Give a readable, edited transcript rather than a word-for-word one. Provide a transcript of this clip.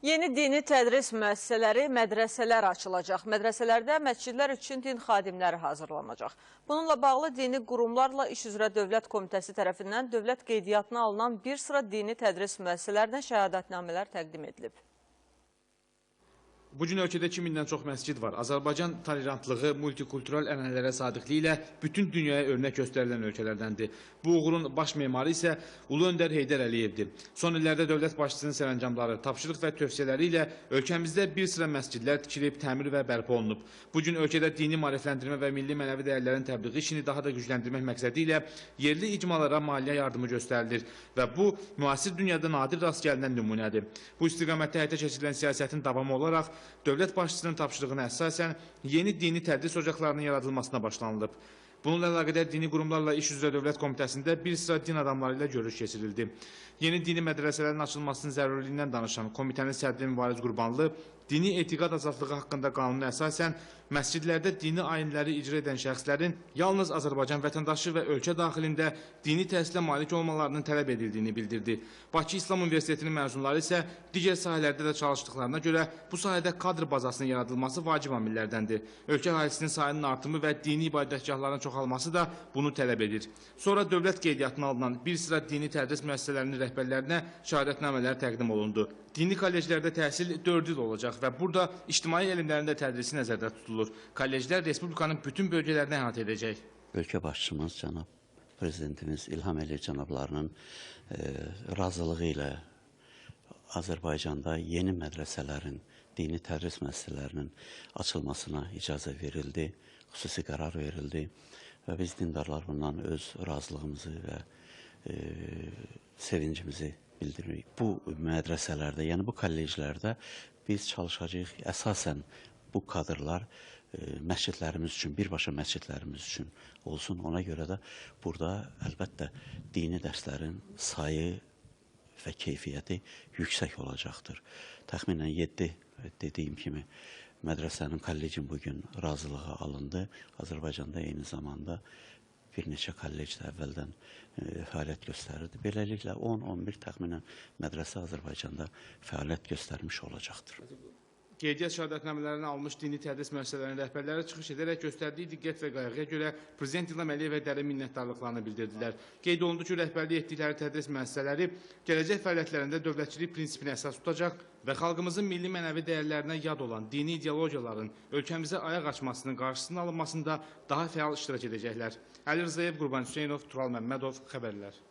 Yeni dini tədris müəssisələri, mədrəsələr açılacaq. Mədrəsələrdə məscidlər üçün din xadimləri hazırlanacaq. Bununla bağlı dini qurumlarla İş üzrə Dövlət Komitəsi tərəfindən dövlət qeydiyyatına alınan bir sıra dini tədris müəssisələrinə şəhadətnamələr təqdim edilib. Bugün ölkədə 2000-dən çox məscid var. Azərbaycan tolerantlığı, multikultural ənənələrə sadiqliyi ilə bütün dünyaya örnək göstərilən ölkələrdəndir. Bu uğurun baş memarı isə Ulu Öndər Heydər Əliyevdir. Son illərdə dövlət başçısının sərəncamları, tapşırıq və tövsiyələri ilə ölkəmizdə bir sıra məscidlər tikilib, təmir və bərpa olunub. Bugün ölkədə dini maarifləndirmə və milli mənəvi dəyərlərin təbliği işini daha da gücləndirmək məqsədi ilə yerli icmalara maliyyə yardımı göstərilir və bu, müasir dünyada nadir rast gəlinən nümunədir. Bu istiqamətdə həyata keçirilən siyasətin davamı olaraq dövlət başçısının tapşırığına əsasən yeni dini tədris ocaqlarının yaradılmasına başlanılıb. Bununla əlaqədar dini qurumlarla İş üzrə Dövlət Komitəsində bir sıra din adamları ilə görüş keçirildi. Yeni dini mədrəsələrin açılmasının zəruriliyindən danışan komitənin sədri Mübariz Qurbanlı, dini etiqad azadlığı haqqında qanuna əsasən məscidlərdə dini ayinləri icra edən şəxslərin yalnız Azərbaycan vətəndaşı və ölkə daxilində dini təhsilə malik olmalarının tələb edildiyini bildirdi. Bakı İslam Universitetinin məzunları isə digər sahələrdə də çalışdıqlarına görə bu sahədə kadr bazasının yaradılması vacib amillərdəndir. Ölkə əhalisinin sayının artımı və dini ibadətgahların çoxalması da bunu tələb edir. Sonra dövlət qeydiyyatına alınan bir sıra dini tədris müəssisələrinin rəhbərlərinə şəhadətnamələr təqdim olundu. Dini kolleclərdə təhsil 4 il olacaq və burada ictimai elmlərində tədrisi nəzərdə tutulur. Kolleclər Respublikanın bütün bölgələrini əhatə edəcək. Ölkə başçımız, cənab prezidentimiz İlham Əliyev cənablarının razılığı ilə Azərbaycanda yeni mədrəsələrin, dini tədris müəssisələrinin açılmasına icazə verildi, xüsusi qərar verildi və biz dindarlar bundan öz razılığımızı və sevincimizi bildiririk. Bu mədrəsələrdə, yəni bu kolleclərdə biz çalışacağıq, əsasən bu kadrlar məscidlərimiz üçün, birbaşa məscidlərimiz üçün olsun. Ona görə də burada əlbəttə dini dərslərin sayı və keyfiyyəti yüksək olacaqdır. Təxminən 7 dediyim kimi mədrəsənin, kollecin bugün razılığı alındı. Azərbaycanda eyni zamanda bir neçə kollec də əvvəldən fəaliyyət göstərirdi. Beləliklə 10-11 təxminən mədrəsə Azərbaycanda fəaliyyət göstərmiş olacaqdır. Qeydiyyat şəhadətnamələrini almış dini tədris müəssisələrinin rəhbərləri çıxış edərək göstərdiyi diqqət və qayğıya görə Prezident İlham Əliyevə dərin minnətdarlıqlarını bildirdilər. Qeyd olundu ki, rəhbərlik etdikləri tədris müəssisələri gələcək fəaliyyətlərində dövlətçilik prinsipini əsas tutacaq və xalqımızın milli mənəvi dəyərlərinə yad olan dini ideologiyaların ölkəmizə ayaq açmasının qarşısının alınmasında daha fəal iştirak edəcəklər. Əli Rzayev, Qurban Hüseynov, Tural Məmmədov, xəbərlər.